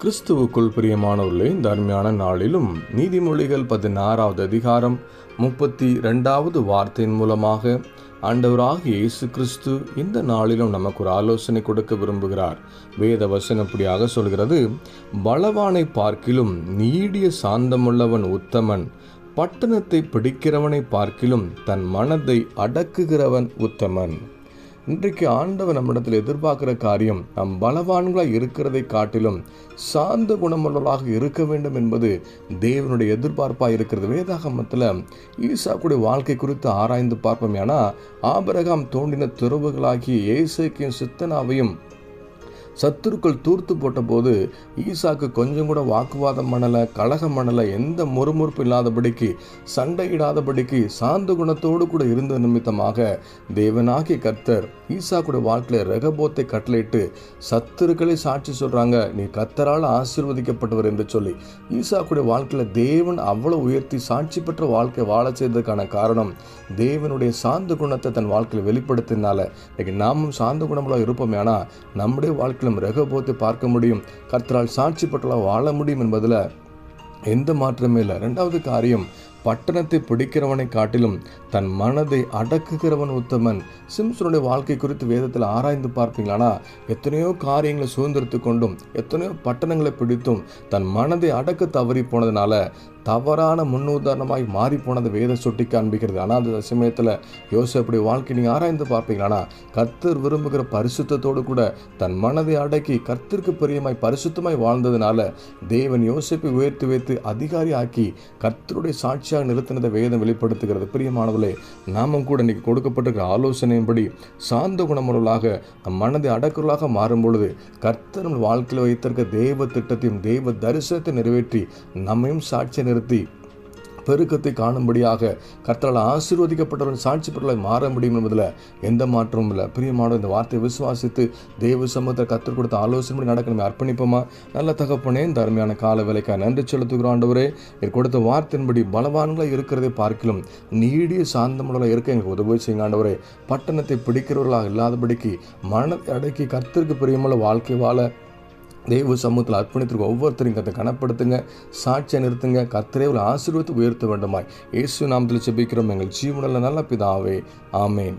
கிறிஸ்துவுக்குள் பிரியமானவர்களே, இந்த அருமையான நாளிலும் நீதிமொழிகள் 16வது அதிகாரம் 32வது வார்த்தையின் மூலமாக ஆண்டவராகிய இயேசு கிறிஸ்து இந்த நாளிலும் நமக்கு ஒரு ஆலோசனை கொடுக்க விரும்புகிறார். வேத வசனம் இப்படியாக சொல்கிறது: பலவானை பார்க்கிலும் நீடிய சாந்தமுள்ளவன் உத்தமன், பட்டணத்தை பிடிக்கிறவனை பார்க்கிலும் தன் மனதை அடக்குகிறவன் உத்தமன். இன்றைக்கு ஆண்டவர் நம்மிடத்தில் எதிர்பார்க்கிற காரியம், நாம் பலவான்களாக இருக்கிறதை காட்டிலும் சாந்த குணமுள்ளவர்களாக இருக்க வேண்டும் என்பது தேவனுடைய எதிர்பார்ப்பாக இருக்கிறது. வேதாகமத்தில் ஈசாக்குடைய வாழ்க்கை குறித்து ஆராய்ந்து பார்ப்போம். ஏன்னா ஆபிரகாம் தோண்டின துறவுகளாகிய ஏசேக்கையும் சித்தனாவையும் சத்துருக்கள் தூர்த்து போட்ட போது ஈசாக்கு கொஞ்சம் கூட வாக்குவாதம் பண்ணலை, கலகம் பண்ணலை, எந்த முறுமுறுப்பு இல்லாதபடிக்கு, சண்டையிடாதபடிக்கு சாந்த குணத்தோடு கூட இருந்த நிமித்தமாக தேவனாகிய கர்த்தர் ஈசாக்குடைய வாழ்க்கையில் ரெகபோத்தை கட்டளையிட்டு சத்துருக்களை சாட்சி சொல்றாங்க, நீ கர்த்தரால் ஆசீர்வதிக்கப்பட்டவர் என்று சொல்லி. ஈசாக்குடைய வாழ்க்கையில் தேவன் அவ்வளவு உயர்த்தி சாட்சி பெற்ற வாழ்க்கை வாழ செய்ததற்கான காரணம் தேவனுடைய சாந்த குணத்தை தன் வாழ்க்கையில் வெளிப்படுத்தினால. இன்னைக்கு நாமும் சாந்த குணமுள்ள இருப்போம். ஏன்னா நம்முடைய வாழ்க்கையில் ரெகபோத்தை பார்க்க முடியும், கர்த்தரால் சாட்சி பெற்ற வாழ முடியும் என்பதில் எந்த மாற்றமே இல்லை. இரண்டாவது காரியம், பட்டணத்தை பிடிக்கிறவனை காட்டிலும் தன் மனதை அடக்குகிறவன் உத்தமன். சிம்சனுடைய வாழ்க்கை குறித்து வேதத்தில் ஆராய்ந்து பார்ப்பீங்களா? எத்தனையோ காரியங்களை சுதந்திரத்து கொண்டும் எத்தனையோ பட்டணங்களை பிடித்தும் தன் மனதை அடக்க தவறி போனதுனால தவறான முன்னுதாரணமாய் மாறி போனதை வேதம் சுட்டி காண்பிக்கிறது. ஆனால் அந்த சமயத்தில் யோசேப்புடைய வாழ்க்கை நீங்கள் ஆராய்ந்து பார்ப்பீங்களா? கர்த்தர் விரும்புகிற பரிசுத்தத்தோடு கூட தன் மனதை அடக்கி கர்த்தருக்கு பிரியமாய் பரிசுத்தமாய் வாழ்ந்ததுனால தேவன் யோசேப்பை உயர்த்தி வைத்து அதிகாரி ஆக்கி கர்த்தருடைய சாட்சியாக நிறுத்தினதை வேதம் வெளிப்படுத்துகிறது. பிரியமானவர்களே, நாமும் கூட இன்னைக்கு கொடுக்கப்பட்டிருக்கிற ஆலோசனையின்படி சாந்த குணமுள்ளவர்களாக நம் மனதை அடக்குறவர்களாக மாறும் பொழுது கர்த்தர் நம் வாழ்க்கையில் வைத்திருக்க தேவ திட்டத்தையும் தேவ தரிசனத்தை நிறைவேற்றி நம்மையும் சாட்சியை நிறுத்தி பெருக்கத்தை காணும்படியாக கர்த்தரால் ஆசீர்வதிக்கப்பட்டவர்கள் சாட்சி பெற்றவர்களாய் மாற முடியும் என்பதில் எந்த மாற்றமும் இல்லை. பிரியமான இந்த வார்த்தையை விசுவாசித்து தேவ சமூகத்தில் கர்த்தர் கொடுத்த ஆலோசனை நடக்க நம்ம அர்ப்பணிப்போமா? நல்ல தகப்பனே, இந்த அருமையான கால வேலைக்காக நன்றி செலுத்துகிறோம். ஆண்டவரே, கொடுத்த வார்த்தையின்படி பலவான்களை இருக்கிறதை பார்க்கிலும் நீடிய சாந்தமுள்ள இருக்க எங்களுக்கு உதவி செய்யுங்க. ஆண்டவரே, பட்டணத்தை பிடிக்கிறவர்களாக இல்லாதபடிக்கு மனதை அடக்கி கர்த்தருக்கு பிரியமுள்ள வாழ்க்கை வாழ தேவ சமூகத்தில் அர்ப்பணித்திருக்க ஒவ்வொருத்தரையும் கத்தை கனப்படுத்துங்க, சாட்சியை நிறுத்துங்க. கர்த்தரே ஒரு ஆசீர்வாதத்தை உயர்த்த வேண்டுமாய் இயேசு நாமத்தில் ஜெபிக்கிறோம் எங்கள் ஜீவனுள்ள நல்ல பிதாவே, ஆமேன்.